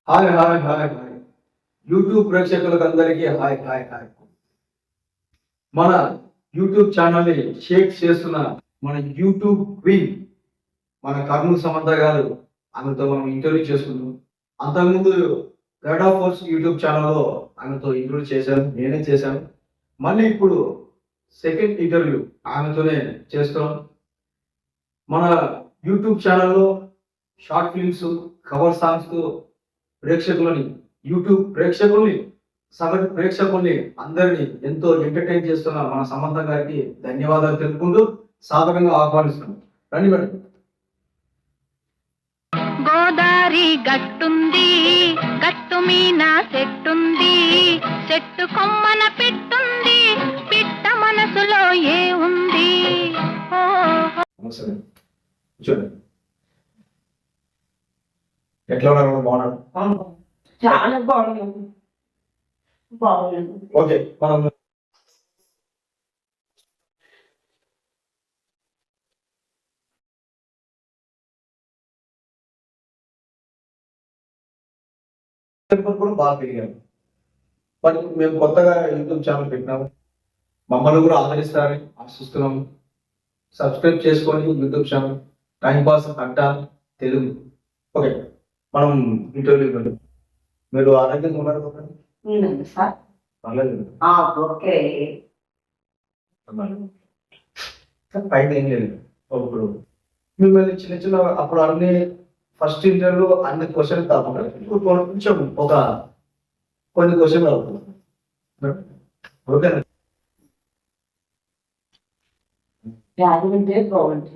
Hi hi hi hi YouTube ప్రేక్షకులకు అందరికీ hi hi hi. మన యూట్యూబ్ ఛానల్ని షేక్ చేస్తున్న మన యూట్యూబ్ క్వీన్ మన కర్నూలు సమంత గారు, ఆమెతో మనం ఇంటర్వ్యూ చేసుకున్నాం. అంతకుముందు గడ్ ఆఫ్ ఫోర్స్ యూట్యూబ్ ఛానల్లో ఆమెతో ఇంటర్వ్యూ చేశాను, నేనే చేశాను. మళ్ళీ ఇప్పుడు సెకండ్ ఇంటర్వ్యూ ఆమెతోనే చేస్తున్నాం. మన యూట్యూబ్ ఛానల్లో షార్ట్ ఫిల్మ్స్, కవర్ సాంగ్స్ ప్రేక్షకులని, యూట్యూబ్ ప్రేక్షకుల్ని, సగటు ప్రేక్షకుల్ని అందరినీ ఎంతో ఎంటర్టైన్ చేస్తున్న మన సమంత గారికి ధన్యవాదాలు తెలుపుకుంటూ సాదరంగా ఆహ్వానిస్తున్నాం. రండి మేడం. గోదారి గట్టుంది, గట్టు మీన చెట్టుంది, చెట్టు కొమ్మన పెట్టుంది, పిట్ట మనసులో ఏ ఉంది. నమస్తే. కూర్చోండి. ఎట్లా ఉన్నారు? బాగున్నారు? చాలా బాగుంది. ఓకే, మనం కూడా బాగా పెరిగాము. బట్ మేము కొత్తగా యూట్యూబ్ ఛానల్ పెట్టినాము, మమ్మల్ని కూడా ఆదరిస్తారని ఆశిస్తున్నాము. సబ్స్క్రైబ్ చేసుకొని యూట్యూబ్ ఛానల్ టైం పాస్ అడ్డ తెలుగు. ఓకే, మనం ఇంటర్వ్యూ వెళ్ళాం. మీరు ఆరోగ్యంగా ఉన్నారు సార్? పర్లేదు, ఓకే. పైన ఏం లేదు. ఇప్పుడు మిమ్మల్ని చిన్న చిన్న అప్పుడు అన్ని ఫస్ట్ ఇంటర్వ్యూలో అన్ని క్వశ్చన్ కాకుండా ఇప్పుడు కొంచెం కొన్ని క్వశ్చన్ అవుతుంది. ఓకేనా?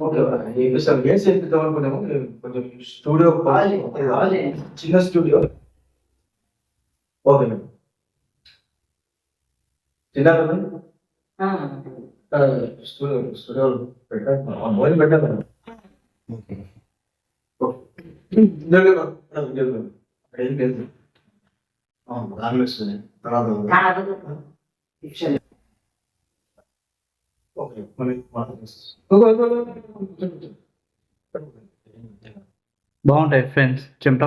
ఓకే సార్, వేసి చేపిద్దాం అనుకున్నాము. కొంచెం స్టూడియో, చిన్న స్టూడియో. ఓకే మేడం, తిన్నారా మేడం? స్టూడియో పెట్టాను పెట్టాను. ఏం లేదు, బాగుంటాయి ఫ్రెండ్స్. చెమట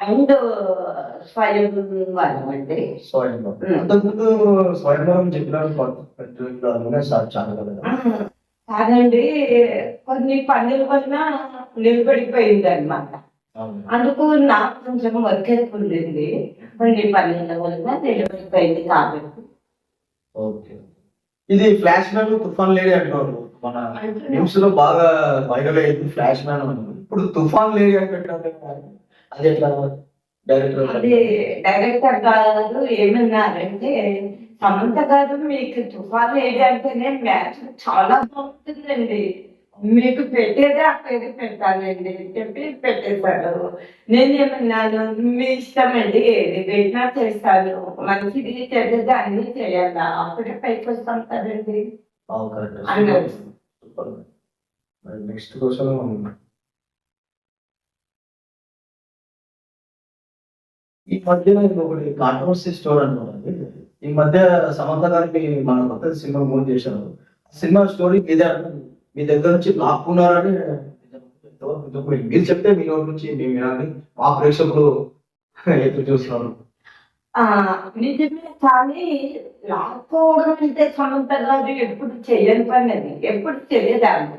అండ్ స్వయంవరం అండి. అంతకుముందు స్వయంవరం చెప్పినారు చాలా కదా. కాదండి, కొన్ని పనుల వల్ల నిలబడిపోయింది అనమాట. అందుకు నాకు కొంచెం వర్క్ ఎక్కువ ఉండింది. కొన్ని పనుల వల్ల నిలబడిపోయింది కాబట్టి. ఓకే, ఇది ఫ్లాష్ మ్యాన్ తుఫాన్ లేడీ అంటున్నారు. మన న్యూస్ లో బాగా వైరల్ అయ్యింది ఫ్లాష్ మ్యాన్ అని. ఇప్పుడు తుఫాన్ లేడీ అని పెట్టారు, అది ఎట్లా? డైరెక్టర్ గారు ఏమన్నారంటే, సమంత గారు మీకు తుఫాన్ లేడీ అంటేనే మ్యాచ్ చాలా బాగుంటుందండి, మీకు పెట్టేదే ఆ పేరు పెట్టాలండి చెప్పి పెట్టేశారు. నేనేమన్నాను, మీ ఇష్టం అండి, ఏది పెట్టినా చేస్తాను, మంచిది చెడ్డది అన్ని చేయాలా, అప్పుడే పైకి వస్తాం కదండి అన్నారు. నెక్స్ట్ క్వశ్చన్, ఈ మధ్య ఒకటి కాంట్రవర్సీ స్టోర్ అనుకోండి. ఈ మధ్య సమంత గారికి మన కొత్త సినిమా మూవ్ చేశారు. సినిమా స్టోరీ మీ దగ్గర నుంచి లాక్కున్నారని మీరు చెప్తే మీ నోటి నుంచి మేము వినాలి, మా ప్రేక్షకులు ఎదురు చూస్తున్నారు. నిజమే, కానీ లాక్కోవడం అంటే సమంత గారు ఎప్పుడు చేయని పని, అది ఎప్పుడు తెలియదాన్ని.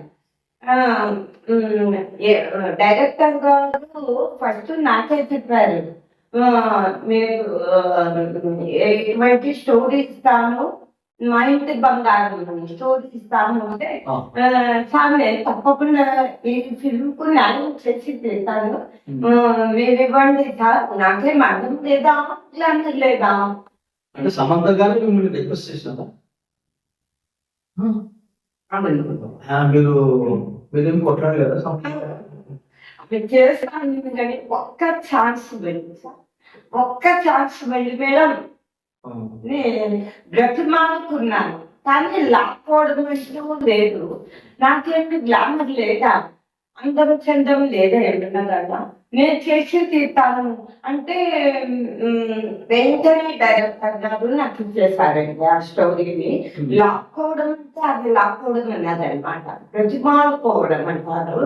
డైరెక్టర్ గారు ఫస్ట్ నాకే చెప్పారు, మీరు ఎటువంటి స్టోరీ ఇస్తాను, మా ఇంటి బంగారం స్టోరీ ఇస్తాను అంటే, సార్ నేను తప్పకుండా ఈ ఫిల్మ్ కు న్యాయం చేసి పెడతాను, మీరు ఇవ్వండి సార్, నాకేం అర్థం లేదా ఇలాంటి లేదా అంటే సమంత గారు మిమ్మల్ని రిక్వెస్ట్ చేసినారా? మీరేం కొట్టలేదు చేస్తాను కానీ ఒక్క ఛాన్స్ వెళ్ళి సార్, ఒక్క ఛాన్స్ వెళ్ళి మేడం నేను బ్రతిమాలుకున్నాను. కానీ లాక్కోవడం అంటూ లేదు. నాకేంటి గ్లామర్ లేదా, అందం చందం లేదా ఏమన్నా కదా, నేను చేసి తీస్తాను అంటే వెంటనే డైరెక్టర్ గారు నాకు ఇచ్చేసారండి ఆ స్టోరీని. లాక్కోవడం అంటే అది లాక్కోవడం అన్నదన్నమాట, ప్రతిమాలుకోవడం అంటారు,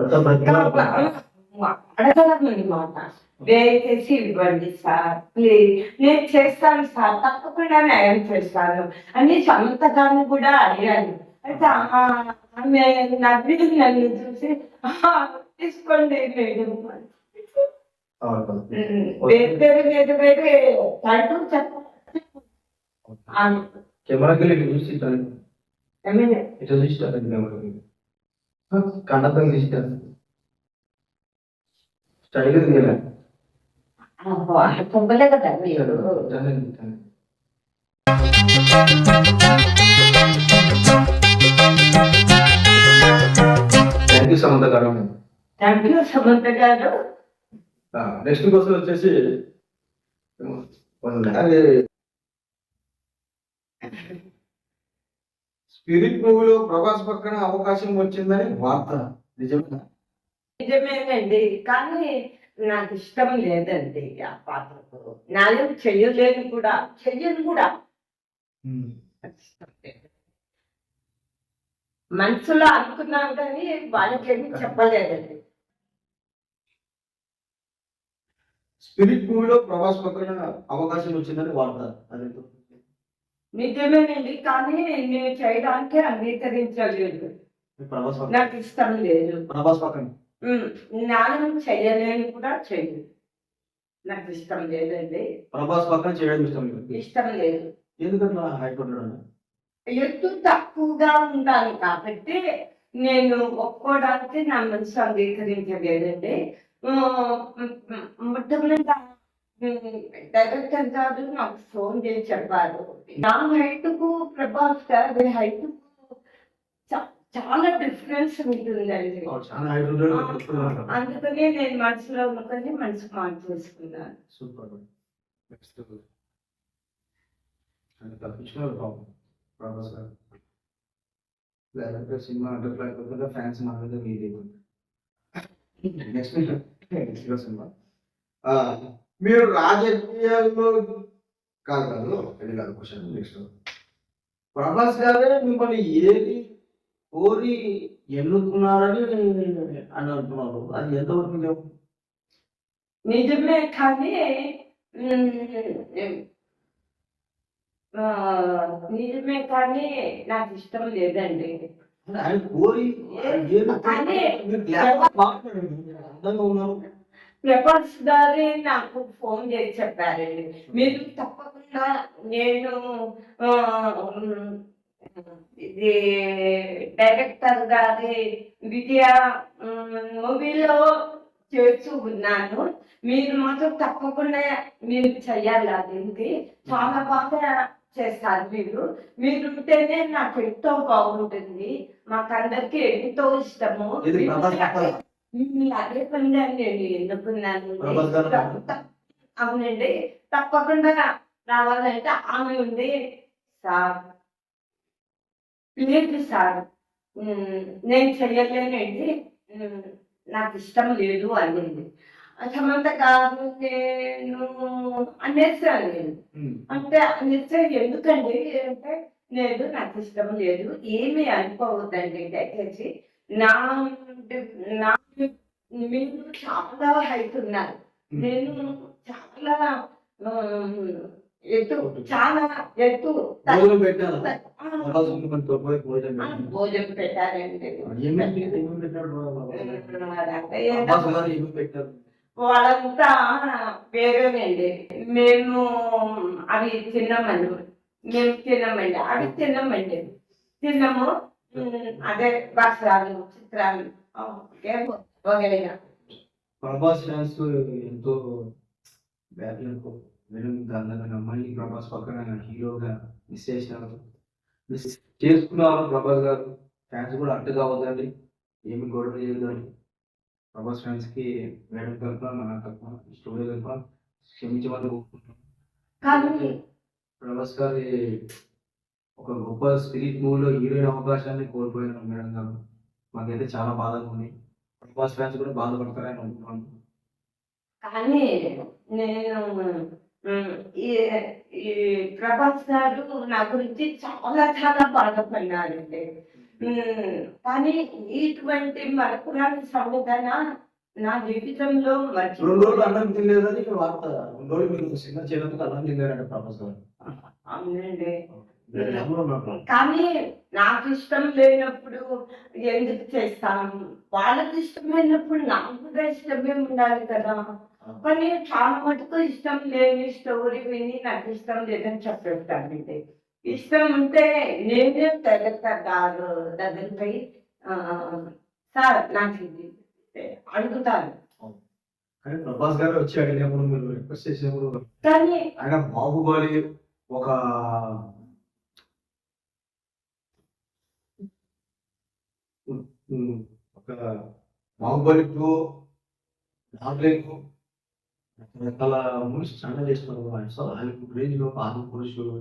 అడగడం అనమాట. దయచేసి ఇవ్వండి సార్ ప్లీజ్, నేను చేస్తాను సార్, తప్పకుండా న్యాయం చేస్తాను అని సమంత గారిని కూడా అడిగాను. అయితే ఆమె నవ్వి నన్ను చూసి తీసుకోండి మేడం, వేరే వేరే వేరే టైటిల్ చెప్పాలి. కెమెరాకి వెళ్ళి చూసి ఇట్లా చూసి కన్నతో తీస్తారు స్టైల్ తీయాలి. పొంగలే కదా మీరు. థ్యాంక్ యూ సమంత గారు. థ్యాంక్ యూ సమంత గారు. నెక్స్ట్ క్వశ్చన్ వచ్చేసి స్పిరిట్ మూవీలో ప్రభాస్ పక్కన అవకాశం వచ్చిందని వార్త నిజమేనా? నిజమేనండి, కానీ నాకు ఇష్టం లేదండి ఆ పాత్రకు. న్యాయం చెయ్యలేను కూడా, చెయ్యను కూడా. మనసులో అనుకున్నాను కానీ వాళ్ళకేమీ చెప్పలేదండి. స్పిరిట్ మూవీలో ప్రభాస్ పక్కన అవకాశం వచ్చిందని వార్త అది నిజమేనండి, కానీ నేను చేయడానికి అంగీకరించలేదు. ప్రభాస్ నాకు ఇష్టం లేదు. ప్రభాస్ పక్కన న్యాయం చెయ్యలేను కూడా చెయ్యను, నాకు ఇష్టం లేదండి. ప్రభాస్ పక్కన చేయడం ఇష్టం లేదు. ఇష్టం లేదు. ఎందుకంటే హైట్ ఉన్నాడు, ఎత్తు తక్కువగా ఉంటాను కాబట్టి నేను ఒప్పుకోవడానికి నా మనసు అంగీకరించలేదండి. మొట్టమొదట డైరెక్టర్ గారు నాకు ఫోన్ చేసి చెప్పారు, నా హైట్కు ప్రభాస్ గారి హైట్ చాలా డిఫరెన్స్ ఉంటుందండి. అందుకని నేను మనసులో అనుకుని మనసు మార్చేసుకున్నాను. సూపర్. తప్పించుకున్నారు పాపం ప్రభాస్ గారు. లేకపోతే సినిమా అంటే ఫ్యాన్స్ మా మీద నెక్స్ట్ సినిమా మీరు రాజకీయాల్లో కాదు ఇది కాదు క్వశ్చన్. నెక్స్ట్ ప్రభాస్ గారే మిమ్మల్ని ఏది కోరి ఎన్నుకున్నారని అని అంటున్నారు, అది ఎంతవరకు నిజం? నిజమే, కానీ నిజమే కానీ నాకు ఇష్టం లేదండి. ఆయన కోరి ప్రభాస్ గారే నాకు ఫోన్ చేసి చెప్పారండి, మీరు తప్పకుండా నేను ఇది డైరెక్టర్ గారి విజయ మూవీలో చేస్తూ ఉన్నాను, మీరు మాత్రం తప్పకుండా మీరు చెయ్యాలి, అది చాలా బాగా చేస్తారు మీరు, మీరు ఉంటేనే నాకు ఎంతో బాగుంటుంది, మాకందరికి ఎంతో ఇష్టము. అదే పనిగా నేను ఎన్నుకున్నాను. అవునండి, తప్పకుండా రావాలంటే ఆమె ఉంది సార్, లేదు సార్ నేను చెయ్యలేనండి, నాకు ఇష్టం లేదు అనింది. సమంత గారు నేను అనేసాను, నేను అంటే అనేస్తే ఎందుకండి అంటే లేదు నాకు ఇష్టం లేదు, ఏమీ అనుకోవద్దండి దయచేసి, నా మీరు చాలా హైట్ ఉన్నారు, నేను చాలా ఎత్తు, చాలా ఎత్తు భోజనం పెట్టారండి. వాళ్ళంతా వేరేనండి, మేము అవి తిన్నామండి, మేము తిన్నామండి, అవి తిన్నాము, అదే వస్త్రాలు చిత్రాలు వగైరా. ప్రభాస్ ఫ్యాన్స్ ఎంతో మళ్ళీ ప్రభాస్ పక్కన హీరోగా మిస్ చేసినారు, మిస్ చేసుకున్నారు ప్రభాస్ గారు. ఫ్యాన్స్ కూడా అడ్డు కావద్దండి, ఏమి గొడవ చేయొద్దండి. ప్రభాస్ ఫ్యాన్స్ కి మేడం తరఫున మన తరఫున స్టూడియో తరఫున క్షమించమని కోరుకుంటున్నాం. కానీ ప్రభాస్ గారి ఒక గొప్ప స్పిరిట్ మూవీలో హీరోయిన్ అవకాశాన్ని కోల్పోయిన మేడం గారు. మాకైతే చాలా బాధగా ఉంది. ప్రభాస్ ఫ్యాన్స్ కూడా బాధపడతారని అనుకుంటున్నాను. కానీ నేను ఉమ్, ఈ ఈ ప్రభాస్ గారు నా గురించి చాలా చాలా బాధపడినారండి. కానీ ఇటువంటి మరపురాని సంఘటన నా జీవితంలో 2 రోజులు అన్నం తినలేదని వార్త. 2 రోజులు మీరు సినిమా చేయడానికి అన్నం తిన్నారంటే ప్రభాస్ గారు. అవునండి. మీరు ఎవరు ఉన్నారు? కానీ నాకు ఇష్టం లేనప్పుడు ఎందుకు చేస్తాను? వాళ్ళకి ఇష్టమైనప్పుడు నాకు కూడా ఇష్టమే ఉండాలి కదా. కానీ చాలా మటుకు ఇష్టం లేని స్టోరీ విని నాకు ఇష్టం లేదని చెప్పేస్తానండి. ఇష్టం ఉంటే నేనే గారు దగ్గరికి పోయి సార్ నాకు ఇది అడుగుతాను. కానీ ప్రభాస్ గారు వచ్చి అడిగినప్పుడు మీరు రిక్వెస్ట్ చేసినప్పుడు కానీ ఆయన బాహుబలి ఒక ఒక బాహుబలి 2 డార్లింగ్ రకరకాల మూవీస్ చాలా చేస్తున్నారు. అసలు ఆయన రేంజ్ లో ఆది పురుషులు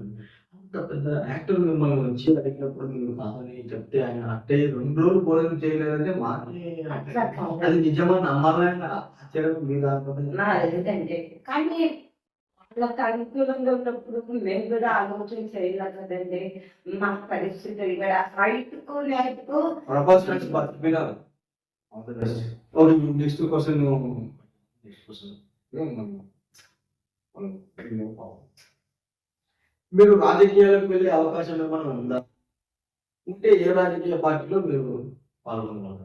అంత పెద్ద యాక్టర్ మిమ్మల్ని వచ్చి అడిగినప్పుడు మీరు కాదని చెప్తే ఆయన అంటే 2 రోజులు భోజనం చేయలేదంటే మాకే అట్లా కాదు. అది నిజమా నమ్మాలని ఆశ్చర్యం మీద నా లేదండి. కానీ వాళ్ళకి అనుకూలంగా ఉన్నప్పుడు మేము కూడా ఆలోచన చేయాలి కదండి. మా పరిస్థితి ఇక్కడ హైట్కు నైట్కు ప్రభాస్ ఫ్రెండ్స్ బతికిపోయినారు. ఓకే నెక్స్ట్ క్వశ్చన్ మీరు రాజకీయాలకు వెళ్ళే అవకాశం ఏమైనా ఉందా? ఉంటే ఏ రాజకీయ పార్టీలో మీరు పాల్గొన్నారు?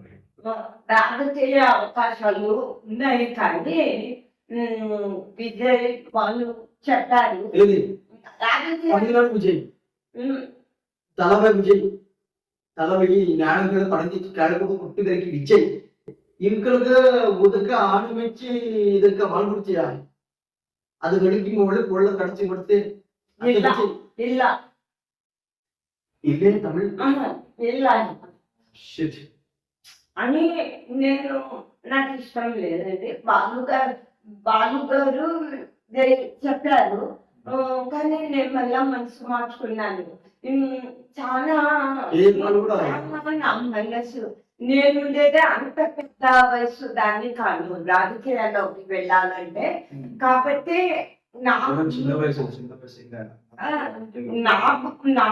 రాజకీయ అవకాశాలు ఉన్నాయి కానీ విజయ్ వాళ్ళు చెప్పారు. ఏది రాజకీయ తమిళనాడు విజయ్, తలపై విజయ్, తలపై న్యాయం మీద పడింది కేడకు పుట్టిదరికి విజయ్ இவங்களுக்கு ஒதுக்க ஆரம்பிச்சு இதுக்கு வாழ்வு செய்யாது. அது கடிக்கும் பொருளை கடிச்சு கொடுத்து இல்ல இல்ல இல்லே தமிழ் இல்ல అని నేను నాకు ఇష్టం లేదండి. బాలు గారు చెప్పారు కానీ నేను మళ్ళా మనసు మార్చుకున్నాను. చాలా నా మనసు నేనుండేదే అంత పెద్ద వయసు దాన్ని కాదు రాజకీయాల్లోకి వెళ్ళాలంటే. కాబట్టి నా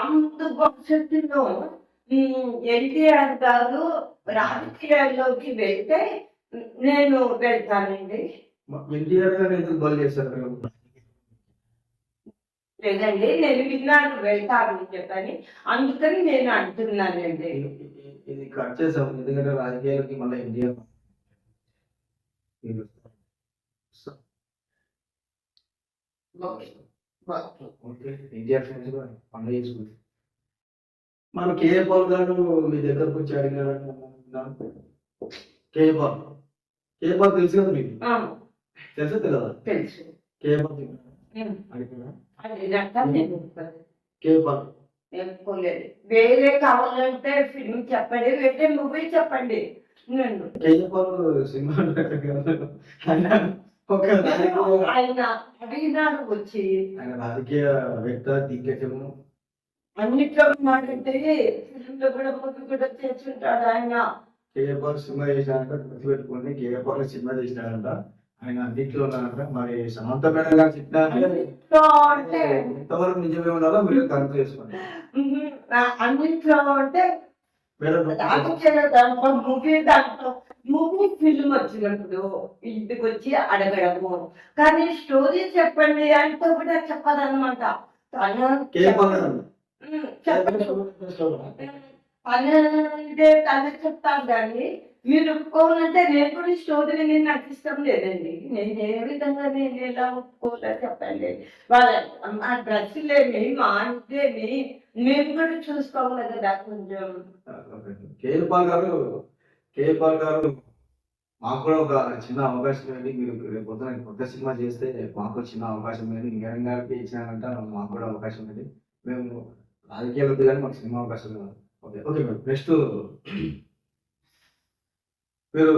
ముందు భవిష్యత్తులో ఎన్టీఆర్ గారు రాజకీయాల్లోకి వెళ్తే నేను వెళ్తానండి. ఎన్టీఆర్ గారు ఎందుకు బల్ చేశారు? లేదండి నేను విన్నాను వెళ్తారని చెప్పని, అందుకని నేను అంటున్నానండి. ఇది కట్ చేసాం ఎందుకంటే రాజకీయాలకి మళ్ళీ ఎన్టీఆర్ ఎన్టీఆర్ ఫ్రెండ్స్ కూడా పండుగ చేసుకుంటారు. మన కేఏ పాల్ గారు మీ దగ్గరకు వచ్చి అడిగారు. కేఏ పాల్ తెలుసు కదా మీకు? తెలుసా తెలియదా? తెలుసు. కేఏ పాల్ కేఏ పాల్ వేరే కావాలంటే ఫిల్మ్ చెప్పండి, వేరే మూవీ చెప్పండి. కేఏ పాల్ సినిమా ఆయన అడిగినారు వచ్చి ఆయన రాజకీయ వ్యక్త దిగ్గజము అన్నిట్లో ఉన్నాడంటే ఫిల్మ్ లో కూడా మూవీ కూడా చేస్తుంటాడు ఆయన. కేఏ పాల్ సినిమా చేసినాడంట, గుర్తుపెట్టుకోండి. కేఏ పాల్ సినిమా చేసినాడంట, ఆయన అన్నింటిలో ఉన్నారంట. మరి సమంత మేడం గారు చెప్పిన ఎంతవరకు నిజమే ఉండాలో మీరు కరెక్ట్ చేసుకోండి. అన్నింట్లో అంటే దాంట్లో మూవీ ఫిల్మ్ వచ్చినప్పుడు ఇంటికి వచ్చి అడగడము, కానీ స్టోరీ చెప్పండి అంటే కూడా చెప్పదన్నమాట. తను చెప్పండి తను చెప్తాను కానీ మీరు ఒప్పుకోవాలంటే నేను కూడా స్టోరీ విని నాకు ఇష్టం లేదండి. నేను ఏ విధంగా నేను ఎలా ఒప్పుకోవాలో చెప్పండి. వాళ్ళ మా డ్రెస్సులేమి మా ఇదేమి మేము కూడా చూసుకోవాలి కదా కొంచెం. కేఏ పాల్ గారు మాకు కూడా ఒక చిన్న అవకాశం ఇవ్వండి. మీరు రేపు పొద్దున కొత్త సినిమా చేస్తే మాకు చిన్న అవకాశం ఇవ్వండి. మేడం గారికి ఇచ్చినారంట, మాకు కూడా అవకాశం ఇవ్వండి. మేము రాజకీయాలు వద్దు కానీ మాకు సినిమా అవకాశం ఇవ్వాలి. Okay okay madam. నెక్స్ట్ మీరు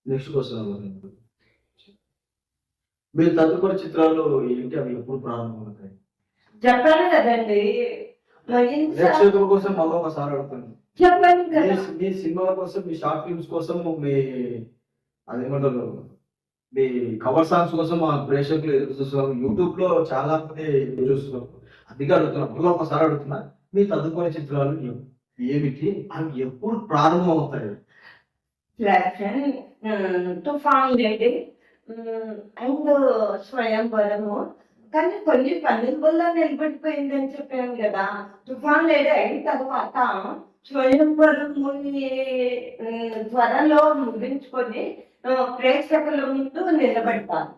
నెక్స్ట్ క్వశ్చన్ మీరు తదుపరి చిత్రాలు ఏంటి, అవి ఎప్పుడు ప్రారంభమవుతాయి? చెప్పాను కదండి. మరింత ప్రేక్షకుల కోసం మళ్ళీ ఒకసారి అడుగుతాను. చెప్పాను కదా. మీ సినిమాల కోసం, మీ షార్ట్ ఫిల్మ్స్ కోసం, మీ అదేమంటారు, మీ కవర్ సాంగ్స్ కోసం మా ప్రేక్షకులు ఎదురు చూస్తున్నారు. యూట్యూబ్ లో చాలా మంది ఎదురు చూస్తున్నారు. అందుకే అడుగుతున్నా, మళ్ళీ ఒకసారి అడుగుతున్నా, మీ తదుపరి చిత్రాలు ఏమిటి, అవి ఎప్పుడు ప్రారంభం అవుతాయి? ఫ్లాషన్, తుఫాన్ లేడీ అండ్ స్వయంవరము. కానీ కొన్ని పనుల వల్ల నిలబడిపోయిందని చెప్పాను కదా. తుఫాన్ లేడీ అయిన తర్వాత స్వయంవరము త్వరలో ముగించుకొని ప్రేక్షకుల ముందు నిలబడతాను.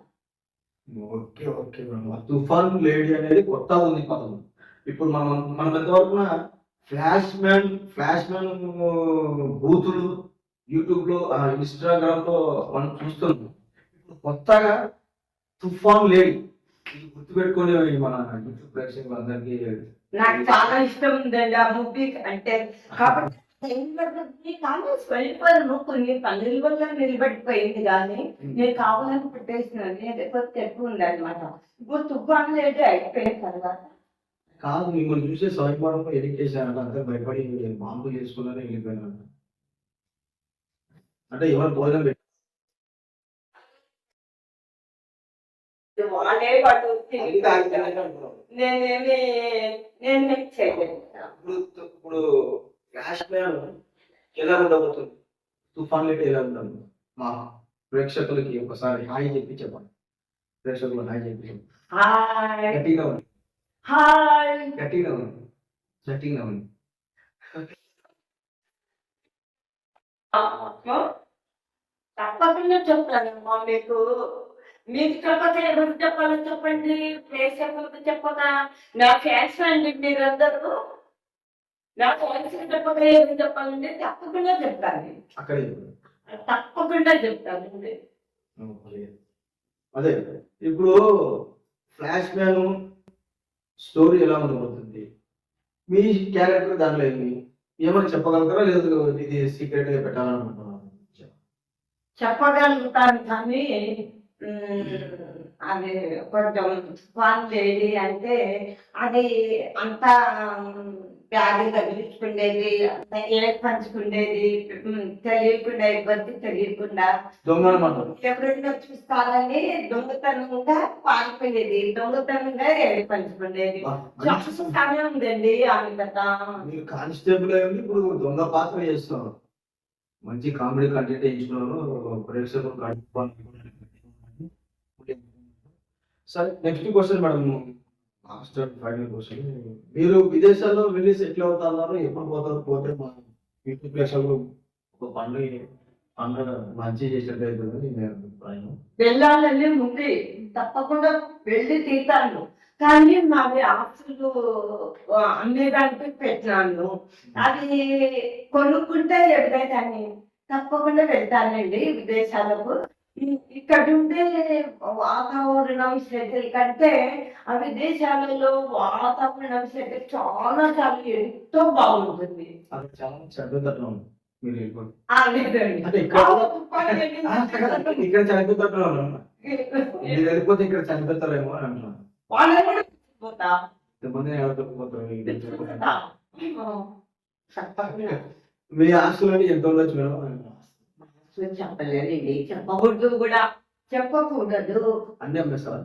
Okay okay madam. తుఫాన్ లేడీ అనేది కొత్త ఉంది పదం. ఇప్పుడు మనం ఎంతవరకు ఫ్లాష్ మ్యాన్ బూతులు యూట్యూబ్ లో, ఇన్స్టాగ్రామ్ లో మనం చూస్తున్నాం. ఇప్పుడు కొత్తగా తుఫాన్ లేడీ, ఇది గుర్తుపెట్టుకుని మన యూట్యూబ్ ప్రేక్షకులందరికీ. నాకు చాలా ఇష్టం ఉందండి ఆ మూవీ అంటే. కాబట్టి కానీ స్వల్పము కొన్ని పనుల వల్ల నిలబడిపోయింది. కానీ నేను కావాలని పెట్టేసినాను, లేకపోతే ఎక్కువ ఉంది అనమాట. ఇప్పుడు తుఫాన్ లేడీ అయిపోయిన తర్వాత కాదు, మిమ్మల్ని చూసే స్వయంవరంలో ఎడ్యుకేషన్ అందరూ భయపడి బాంబులు చేసుకున్నారని వెళ్ళిపోయినారు. అంటే ఎవరు భోజనం పెట్టి వాళ్ళే పట్టు నేనేమి చేయలేదు. ఇప్పుడు ఫ్లాష్ మ్యాన్ ఎలా ఉండబోతుంది, తుఫాన్ లేట్ ఎలా ఉండదు? మా ప్రేక్షకులకి ఒకసారి హాయ్ చెప్పి చెప్పండి. ప్రేక్షకులు హాయ్ చెప్పి చెప్పండి. హాయ్ గట్టిగా ఉంది, హాయ్. గట్టిగా ఉంది, గట్టిగా ఉంది. తప్పకుండా చెప్తానమ్మా మీకు. మీకు చెప్పక ఎవరు చెప్పాలో చెప్పండి. ప్రేక్షకులకు చెప్పక నా ఫ్యాన్స్ అండి మీరందరూ. నా ఫ్యాన్స్ చెప్పక ఎవరు చెప్పాలండి? తప్పకుండా చెప్తాను, అక్కడే తప్పకుండా చెప్తానండి. అదే ఇప్పుడు ఫ్లాష్ మ్యాన్ స్టోరీ ఎలా ఉండబోతుంది, మీ క్యారెక్టర్ దానిలో ఏమైనా చెప్పగలుగుతారా, లేదు ఇది సీక్రెట్ గా పెట్టాలనుకుంటున్నాను? చెప్పగలుగుతాను కానీ అది కొంచెం తుఫాన్ లేడీ అంటే అది అంతా బ్యాగ్ తగిలించుకునేది, పంచుకునేది, తెలియకుండా ఇబ్బంది తెలియకుండా ఎవరైనా చూస్తారని దొంగతనంగా పారిపోయేది, దొంగతనంగా పంచుకునేది. చాలా ఉందండి ఆమె కథ. మీరు కానిస్టేబుల్ అయ్యి ఇప్పుడు దొంగ పాత్ర చేస్తున్నారు, మంచి కామెడీ కంటెంట్ ఎంచుకున్నారు, ప్రేక్షకులు. సరే, next question madam, master final question. మీరు విదేశాల్లో వెళ్ళి సెటిల్ అవుతున్నారు, ఎప్పుడు పోతారు? పోతే మా యూట్యూబ్ ప్రేక్షకులు ఒక పండుగ మంచి చేసినట్టు అవుతుందని నేను అభిప్రాయం. వెళ్ళాలని ఉంది, తప్పకుండా వెళ్ళి తీతాను. కానీ మావి ఆస్తులు అమ్మేదానికి పెట్టినాను. అది కొనుక్కుంటే ఎప్పుడైతే తప్పకుండా వెళ్తానండి విదేశాలకు. ఇక్కడ ఉండే వాతావరణం సెటిల్ కంటే ఆ విదేశాలలో వాతావరణం సెటిల్ చాలా చాలా ఎంతో బాగుంటుంది. అది చాలా చదువుతాను మీరు వెళ్ళిపోండి. లేదండి, అంటే ఇక్కడ చనిపోతారు, మీరు వెళ్ళిపోతే ఇక్కడ చనిపోతారేమో అని అంటున్నాను. వాళ్ళని కూడా పోతా ఎంతమంది ఎవరిపోతారు? మీ ఆస్తులని ఎంత ఉండొచ్చు మేడం? చెప్పలేదండి, చెప్పకూడదు కూడా, చెప్పకూడదు. అన్నీ అమ్మేస్తారా?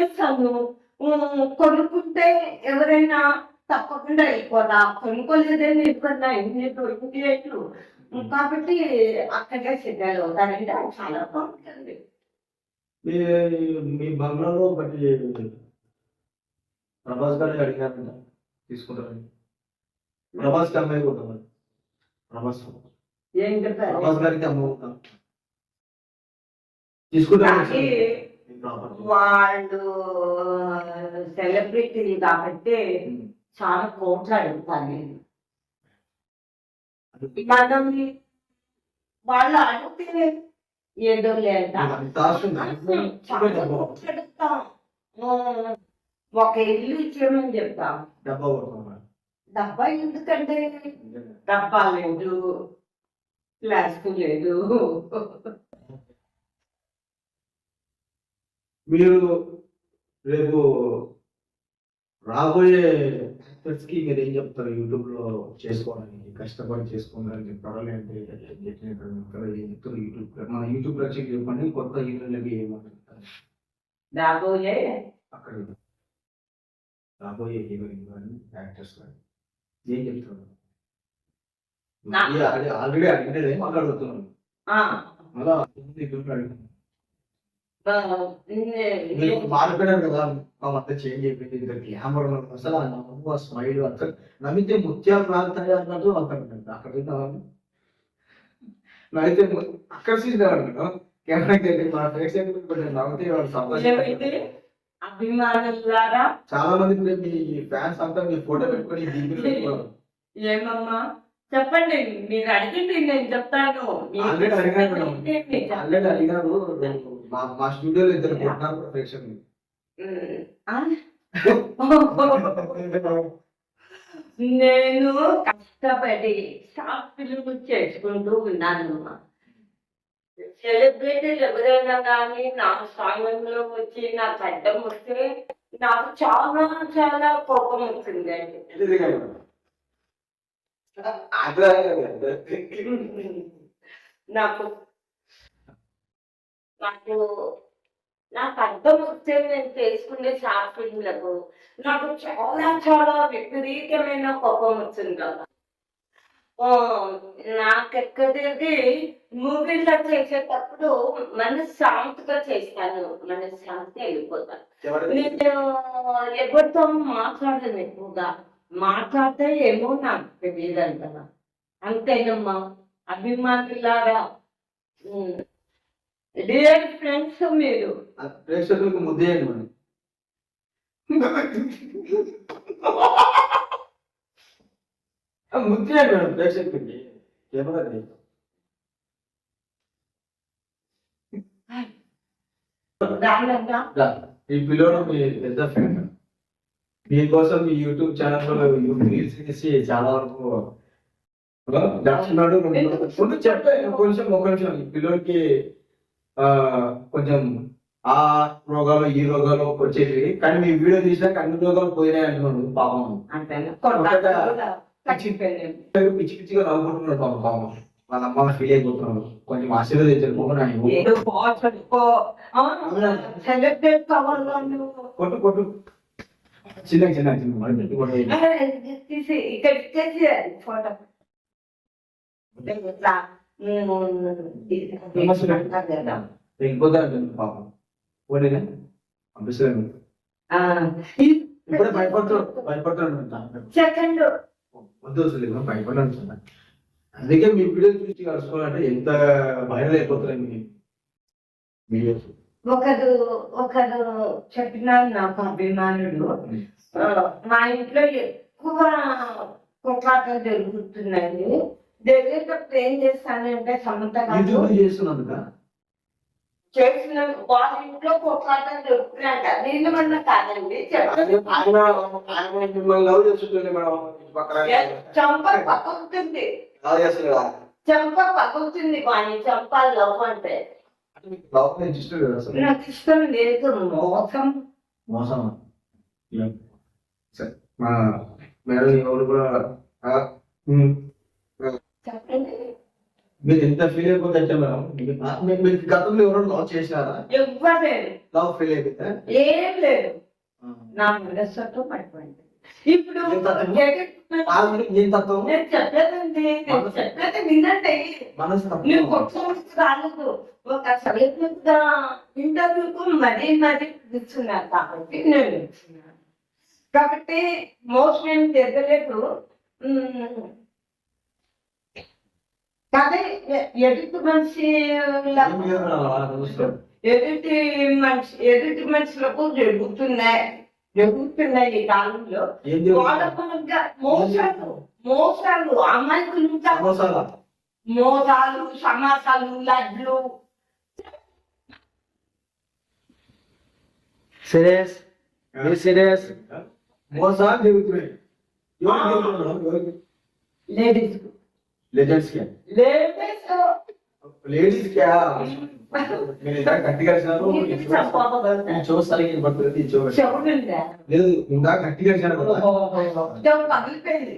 ఇస్తాను. కొనుక్కుంటే ఎవరైనా తప్పకుండా వెళ్ళిపోతా. కొనుక్కోలేదని ఇబ్బంది ఇంటి రేట్లు కాబట్టి అక్కడే సిగ్నల్ అవుతానంటే అది చాలా బాగుంటుంది. మీ బంగ్లాలో ఒకటి ప్రభాస్ గారిని అడిగారంట, తీసుకుంటారని. ప్రభాస్ కి అమ్మాయి కూడా ప్రభాస్ ఏం చెప్పారు? ప్రభాస్ గారికి అమ్మ తీసుకుంటారు. వాళ్ళు సెలబ్రిటీలు కాబట్టి చాలా కోట్లు అడుగుతాను నేను. మనం వాళ్ళు అడిగితే ఏదో లేదా అడుగుతాం. ఒక ఇల్లు ఇచ్చేయమని చెప్తాం. డబ్బా ఎందుకంటే డబ్బా లేదు, ప్లాస్టిక్ లేదు. మీరు రేపు రాబోయే యాక్టర్స్ కి మీరు ఏం చెప్తారు? యూట్యూబ్ లో చేసుకోవడానికి కష్టపడి చేసుకోవాలని చెప్తారా, లేదంటే ఏం చెప్తారు? మన యూట్యూబ్ లో చెప్పండి, కొత్త హీరోలకి ఏమంటారు? రాబోయే అక్కడ రాబోయే హీరోయిన్ కానీ యాక్టర్స్ కానీ ఏం చెప్తారు? ఆల్రెడీ అడిగినదే మాట్లాడుతున్నాను, ఆ, మళ్ళా అడుగుతున్నాను. నేను మీరు మాట్లాడారు కదా, మా మధ్య చేంజ్ అయిపోయింది, ఇంకా గ్లామర్ అసలు ఆ నవ్వు, ఆ స్మైల్, అసలు నవ్వితే ముత్యాలు రాలుతాయి అన్నట్టు అక్కడ నవ్వితే ఆకర్షించాను కెమెరాకి వెళ్ళి మన ప్రేక్షకులకు కొంచెం నవ్వుతే వాళ్ళు సంతోషపడతారు. అభిమానులారా, చాలా మంది ఇప్పుడు మీ ఫ్యాన్స్ అంతా మీ ఫోటో పెట్టుకొని దీనికి పెట్టుకోవాలి. ఏమమ్మా చెప్పండి, మీరు అడిగింది నేను చెప్తాను. ఆల్రెడీ అడిగారు మేడం, ఆల్రెడీ అడిగారు. మా స్టూడియోలో ఇద్దరు కొట్టినారు ప్రేక్షకులు. నేను కష్టపడి షార్ట్ ఫిల్మ్ చేసుకుంటూ ఉన్నాను. సెలబ్రిటీలు ఎవరైనా కానీ నా సాంగంలో వచ్చి నాకు అడ్డం వస్తే నాకు చాలా చాలా కోపం వచ్చిందండి. నాకు నాకు నాకు అర్థం వస్తే నేను చేసుకునే షార్ట్ ఫిల్మ్లకు నాకు చాలా చాలా విపరీతమైన కోపం వచ్చింది కదా. నాకెక్కడికి మూవీలో చేసేటప్పుడు మనశ్శాంతిగా చేస్తాను, మనశ్శాంతి వెళ్ళిపోతాను. నేను ఎవరితో మాట్లాడను, ఎక్కువగా మాట్లాడితే ఏమో నాకు తెలియదు అంటారా. అంతేనమ్మా అభిమానులారా, డియర్ ఫ్రెండ్స్, మీరు ప్రేక్షకులకు ముద్దేయండి మనం. ముద్దేయండి మేడం ప్రేక్షకులకి. ఈ పిల్లోడు మీ పెద్ద ఫ్యాన్, మీకోసం మీ యూట్యూబ్ ఛానల్ రీల్స్ చేసి చాలా వరకు దాచున్నాడు. చెప్పే కొంచెం ఒక నిమిషం, ఈ పిల్లోడికి కొంచెం ఆ రోగాలు ఈ రోగాలు వచ్చేవి, కానీ మీ వీడియో తీసినాక అన్ని రోగాలు పోయినాయి అంటున్నాడు పాపం. పిచ్చి పిచ్చిగా నవ్వుకుంటున్నాడు పాపం. పాపం వాళ్ళ అమ్మ ఫీల్ అయిపోతున్నాడు. కొంచెం ఆశీర్వదించారు. కొట్టు కొట్టు చిన్న చిన్న చిన్న ఫోటో వెళ్ళిపోతా పాపం. పోనీగా పంపిస్తాను. ఇప్పుడే భయపడుతున్నాడు. సెకండ్ వద్దు వస్తుంది భయపడాను. అందుకే మీ వీడియో చూసి కలుసుకోవాలంటే ఎంత వైరల్ అయిపోతున్నాయి మీ వీడియోస్. ఒకరు చెప్పినారు నాకు అభిమానులు, మా ఇంట్లో ఎక్కువ కొట్లాటలు జరుగుతున్నాయి. జరిగేటప్పుడు ఏం చేస్తానంటే సమంత చేస్తున్నందుక చేసిన వాళ్ళ ఇంట్లో కొట్లాటలు జరుగుతున్నాయంట. దీని వల్ల కాదండి, చంప పగులుతుంది, చంప పగులుతుంది. వాణి చంప లవ్ అంటే నాకు ఇష్టం లేదు. మోసం మోసం మేడం ఎవరు కూడా చెప్పండి. మీరు ఎంత ఫీల్ అయిపోతే మేడం, మీకు గతంలో ఎవరైనా లవ్ చేసినారా? ఇవ్వలేదు, లవ్ ఫీల్ అయిపోతే ఏం లేదు. నా మనస్సుతో పడిపోయింది. ఇప్పుడు నేను తత్వం నేను చెప్పలేదండి, నేను చెప్పలేదు వినండి. నేను కొట్టుకోవచ్చు రాలేదు, ఒక సెలబ్రిటీ ఇంటర్వ్యూకు మరీ ఇస్తున్నాను కాబట్టి నేను ఇస్తున్నాను. కాబట్టి మోస్ట్ ఏం జరగలేదు. అదే ఎదుటి మనిషి ఎదుటి మనుషులకు జరుగుతున్నాయి ఈ కాలంలో. మోసాలు అమ్మాయిలు, మోసాలు, సమాసాలు, లడ్లు. సీరియస్ సీరియస్ మోసాలు జరుగుతున్నాయి. లేడీస్ లెజెండ్స్ కి లేడీస్ లేడీస్ క్యా మీరు ఇలా గట్టిగా అరిచినారు. ఈ చెవు సరిగ్గా వినపడుతుంది, ఈ చెవు చెవులుందా? లేదు ఇందాక గట్టిగా అరిచాను కదా. చెవు పగిలిపోయింది.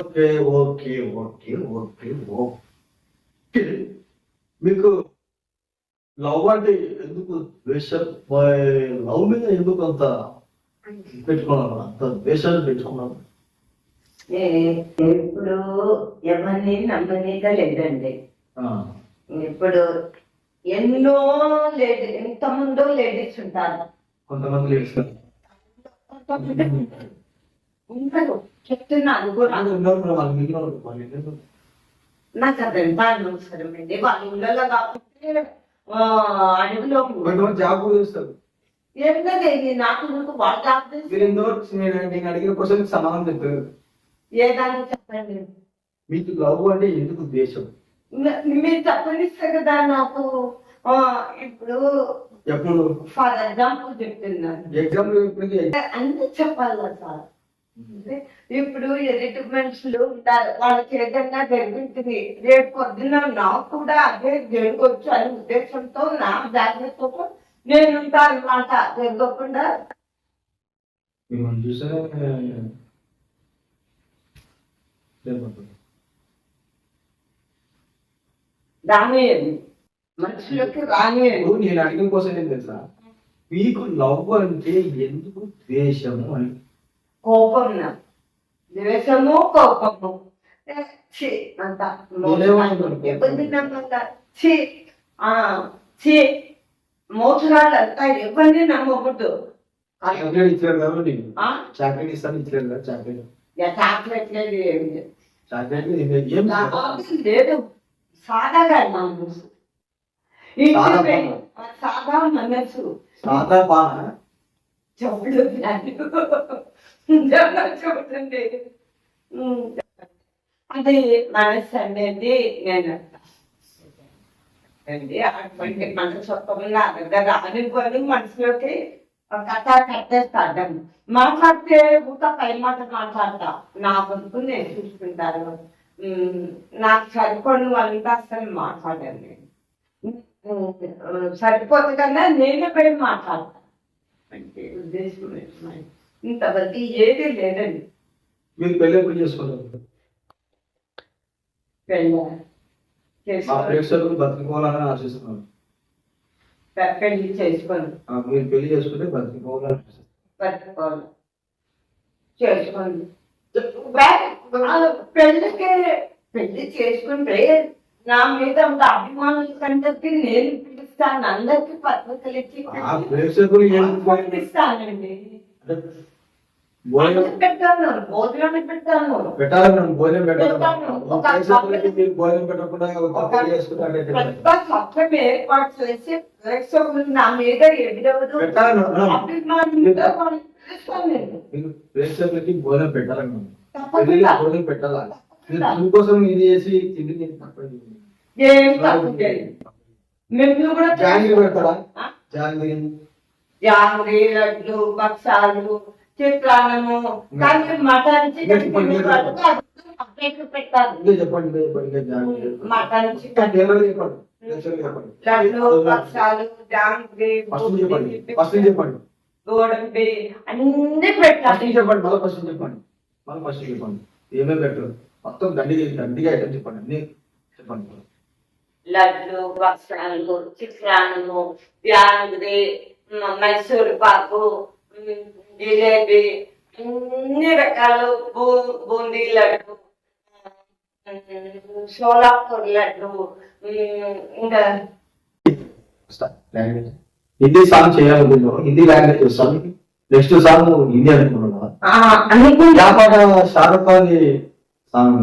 Okay okay okay okay okay. మీకు లవ్ అంటే ఎందుకు ద్వేషం? లవ్ మీద ఎందుకు అంత పెట్టుకున్నాను, అంత ద్వేషాలు పెట్టుకున్నాను? ఇప్పుడు ఎవరిని నమ్మనీగా లేదండి. ఆ, ఇప్పుడు ఎన్నో లేడీ ఎంతమందో లేడీస్ ఉంటారు. కొంతమంది లేడీస్ ఉంటారు, చెప్తున్నాను కూడా. నాకు అదంతా అనవసరం అండి. వాళ్ళ ఇళ్ళలో కాకపోతే అడవిలో కొంతమంది జాబ్ కూడా చేస్తారు. ఏం కదండి, నాకు ముందు వాళ్ళ జాబ్ మీరు ఎందుకు నేను అడిగిన క్వశ్చన్ సమాధానం చెప్తారు. ఏదాన్ని చెప్పండి. మీకు లవ్ అంటే ఎందుకు ద్వేషం? మీరు చెప్పనిస్తే కదా నాకు. ఇప్పుడు ఎప్పుడు ఫర్ ఎగ్జాంపుల్ చెప్తున్నాను, ఎగ్జామ్ అన్ని చెప్పాలా సార్? ఇప్పుడు ఎదుటి మనుషులు ఉంటారు, వాళ్ళకి ఏదైనా జరుగుతుంది, రేపు పొద్దున నాకు కూడా అదే జరగవచ్చు అనే ఉద్దేశంతో నా జాగ్రత్తతో నేను ఉంటాను అనమాట. జరగకుండా మిమ్మల్ని చూసే రానియదు, మనుషులకి రానియదు. నేను అడిగిన కోసం ఏం తెలుసా, మీకు లవ్ అంటే ఎందుకు ద్వేషము అని? కోపం, ద్వేషము కోపము అంత మోసగాళ్ళు అంతా ఎవరిని నమ్మకూడదు. చాక్లెట్ ఇచ్చారు కదా, నీకు చాక్లెట్ ఇస్తాను ఇచ్చారు కదా, చాక్లెట్ చాక్లెట్ లేదు, ఏమి లేదు. చాక్లెట్ ఏం లేదు, సాదాగా మనసు, సాదా మనసు, సాదా పాన చెవులు చూడండి. అది మనసు అనేది నేను అండి. అటువంటి మనసు నా దగ్గర రానివ్వని మనసులోకి కథ కట్టేస్తాడు. మాట్లాడితే ఊట పై మాట మాట్లాడతా, నా వరకు నేను చూసుకుంటాను. నాకు సరిపడు వాళ్ళకి అసలు మాట్లాడండి. సరిపోతే కన్నా నేనే పోయి మాట్లాడతాను అంటే ఉద్దేశం. ఇంతవరకు ఏది లేదండి. మీరు పెళ్ళి ఎప్పుడు చేసుకుంటారు? ప్రేక్షకులు బతికిపోవాలని ఆశిస్తున్నాను. పెళ్లి చేసుకొని మీరు పెళ్లి చేసుకుంటే బతికిపోవాలని బతుకోవాలి చేసుకోండి. పెళ్లి చేసుకుంటే నా మీద అంత అభిమానుల కంటే నేను పిలుస్తాను, అందరికి పత్రికలు ఇచ్చి ప్రేక్షకులు ఇస్తానండి. భోజనం పెట్టాను, భోజనాన్ని పెట్టాను, పెట్టాలి, మనం భోజనం పెట్టాలి. ప్రేక్షకులకి మీరు భోజనం పెట్టకుండా సత్యం ఏర్పాటు చేసి ప్రేక్షకులు నా మీద ఎదురవదు అభిమానులతో మీరు ప్రేక్షకులకి భోజనం పెట్టాలని తప్పకుండా భోజనం పెట్టాలా? మీకోసం ఇది చేసి తిండి ఏం తప్పు లేదు. మేము కూడా జాంగ్రీ పెడతారా? జాంగ్రీ, జాంగ్రీ, లడ్లు, భక్షాలు, చిత్రాన్నము, కానీ మటన్ చికెన్ పెట్టారు. చెప్పండి మటన్ చికెన్, చెప్పండి. లడ్లు, భక్షాలు, జాంగ్రీ, చెప్పండి గోడంబి అన్ని పెట్టాలి. చెప్పండి మళ్ళీ ఫస్ట్ చెప్పండి ఏమేమి పెట్టరు మొత్తం దండిగా ఐటమ్ చెప్పండి, అన్ని చెప్పండి. లడ్లు, భక్షాలు, చిత్రాన్నము, జాంగ్రీ, మైసూర్ పాకు, జిలేబీ, అన్ని రకాలు, బూందీ లడ్డు, సోలాపూర్ లడ్డు, ఇంకా హిందీ సాంగ్ చేయాలనుకుంటున్నాను. హిందీ లాంగ్వేజ్ వస్తాను. నెక్స్ట్ సాంగ్ హిందీ అనుకుంటున్నా. షారుఖ్ ఖాన్ సాంగ్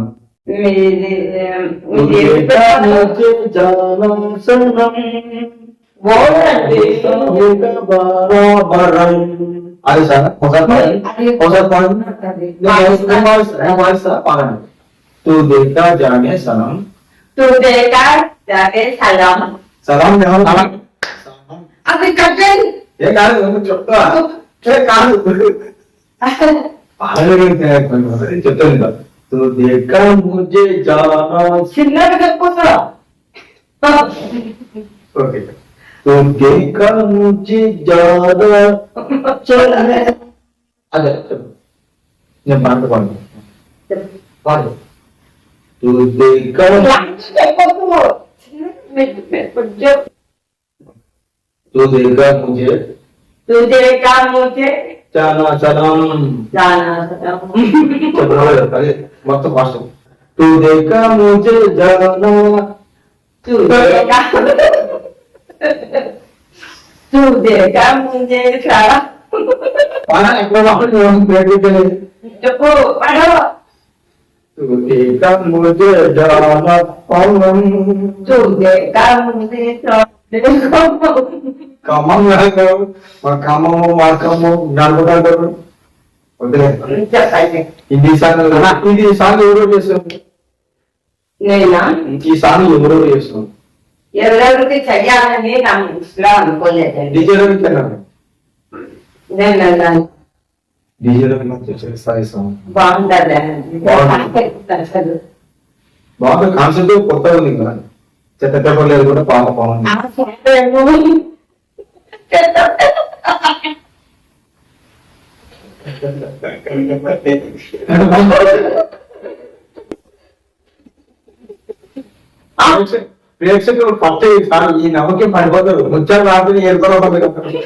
అదే సార్ ఒకసారి పాడండి. తూ దేఖా జానే సలాం, సలాం అది కట్టండి. ఏ కాదు చెప్తా కాదు చెప్తాను. తూ దేఖా ముझे జానా చిన్నగా చెప్పుతా. ఓకే. तो देखा मुझे ज्यादा అదే నేను పాట పాడు పాడు तू देखा तू देखा मुझे जाना सनम अरे मस्त फास्ट तू देखा मुझे जाना చెప్పు పడు तू देखा मुझे जाना पवन ఖమ్మం కాదు మా ఖమ్మము మా ఖమ్మం నడుపుతాడు వదిలే ఇది సాంగ్ ఎవరో చేస్తాం నేనా ఈ సాంగ్ ఎవరో చేస్తాం ఎవరెవరికి చెయ్యాలని నా మనసులో అనుకోలేదండి డీజేలో నేను డీజేలో చేస్తాయి సాంగ్ బాగుంటది అసలు బాగా కాన్సెప్ట్ కొత్తగా ఉంది ఇంకా చెత్త పేపర్లేదు కూడా బాగా బాగుంది ప్రేక్షకులు ఫస్ట్ ఈ నమ్మకం పడిపోతారు ముచ్చారు రాత్రి ఏర్పడవుతుంది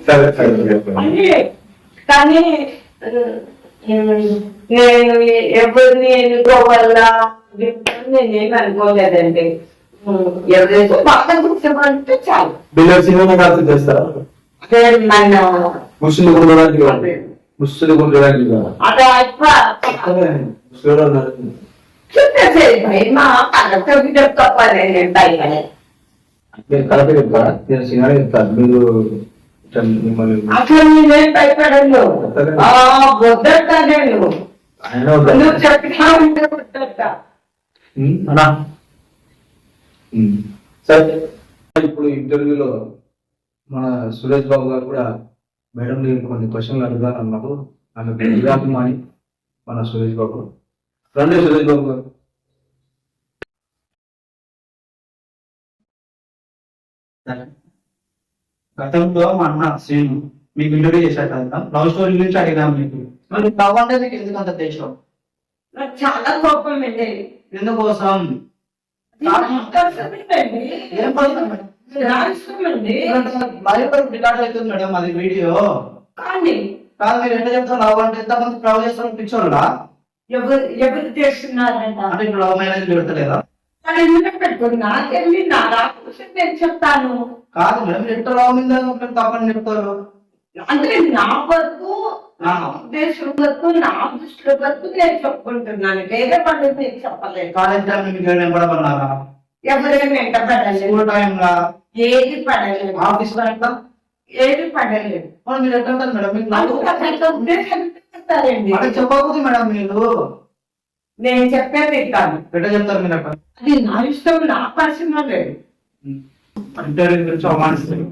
సరే సరే కానీ నేను ఎవరిని ఎన్నుకోవాలా నేనేమి అనుకోలేదండి ఎవరైతే పక్కన కూర్చోమంటే చాలు బిల్లర్ సినిమా కాదు చేస్తారా మన ముస్లిం ఉండడానికి ముస్లిం ఉండడానికి అట్లా మా పక్కన చెప్తాను కరెక్ట్ చెప్తా నేను సినిమా చెప్తాను మీరు అసలు నేనేం భయపడను వద్దట నేను నువ్వు చెప్పినా ఉంటే వద్దట సరే ఇప్పుడు ఇంటర్వ్యూలో మన సురేష్ బాబు గారు కూడా మేడం నేను కొన్ని క్వశ్చన్లు అడుగుతాను అన్నారు ఆమె విరాభిమాని మన సురేష్ బాబు రండి సురేష్ బాబు గారు గతంలో మా అన్న శ్రీను మీకు ఇంటర్వ్యూ చేశారు కదా లవ్ స్టోరీ గురించి అడిగాను మీకు మరి లవ్ అంటే నీకు ఎందుకు అంత దేశం నాకు చాలా కోపం అండి ఎందుకోసం ఏం పడుతుంది రికార్డ్ అవుతుంది మేడం అది వీడియో కానీ కాదు మీరు ఎట్లా చెప్తారు లవ్ అంటే ఎంతమంది లవ్ చేస్తారు పిచ్చోళ్ళ ఎవరు చేస్తున్నారంట అంటే ఇప్పుడు లవ్ మ్యారేజ్ పెడతలేదా నాకెళ్ళి నా రాకపోతే నేను చెప్తాను కాదు మేడం ఎట్లా లవ్ మీద తప్పని చెప్తారు అంటే నా వరకు నా ఉద్దేశం వరకు నా దృష్టి వరకు నేను చెప్పుకుంటున్నాను వేరే పని నేను చెప్పలేదు కాలేజ్ టైం మీకు వెంబడమన్నారా ఎవరైనా వెంట పడలేదు స్కూల్ టైంలా ఏది పడలేదు ఆఫీస్ లో ఎట్లా ఏది పడలేదు మీరు ఎట్లా అంటారు మేడం మీకు ఉద్దేశం చెప్తారండి అంటే చెప్పకూడదు మేడం మీరు నేను చెప్పేది కాదు ఎట్లా చెప్తారు మీరు అక్కడ అది నా ఇష్టం నా పర్సనల్ లేదు ఇంటర్వ్యూ గురించి అవమానిస్తారు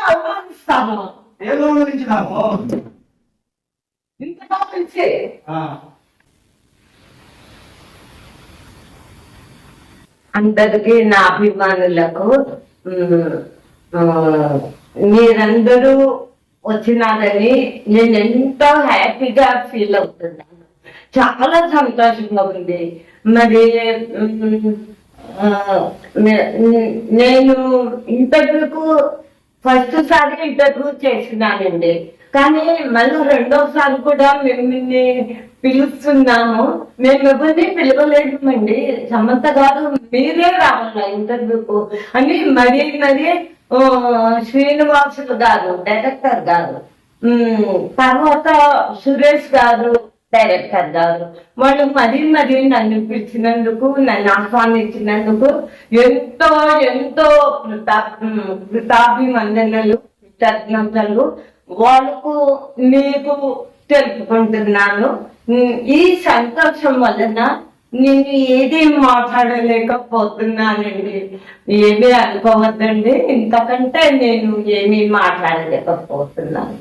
అవమానిస్తాను ఏదో గురించి నాకు ఇంతగా పిలిచి అందరికీ నా అభిమానులకు మీరందరూ వచ్చినారని నేను ఎంతో హ్యాపీగా ఫీల్ అవుతున్నాను చాలా సంతోషంగా ఉంది మరి నేను ఇంటర్వ్యూకు ఫస్ట్ సారి ఇంటర్వ్యూ చేసినానండి కానీ మళ్ళీ రెండోసారి కూడా మిమ్మల్ని పిలుస్తున్నాము మేము ఎవరిని పిలవలేదండి సమంత గారు మీరే రావాలా ఇంటర్వ్యూకు అని మరీ శ్రీనివాసులు గారు డైరెక్టర్ గారు తర్వాత సురేష్ గారు డైరెక్టర్ గారు వాళ్ళు మరీ నన్ను పిలిచినందుకు నన్ను ఆహ్వానించినందుకు ఎంతో ఎంతో కృతాభివందనలు కృతజ్ఞతలు వాళ్ళకు మీకు తెలుపుకుంటున్నాను. ఈ సంతోషం వలన నేను ఏది మాట్లాడలేకపోతున్నానండి. ఏమీ అనుకోవద్దండి, ఇంతకంటే నేను ఏమీ మాట్లాడలేకపోతున్నాను.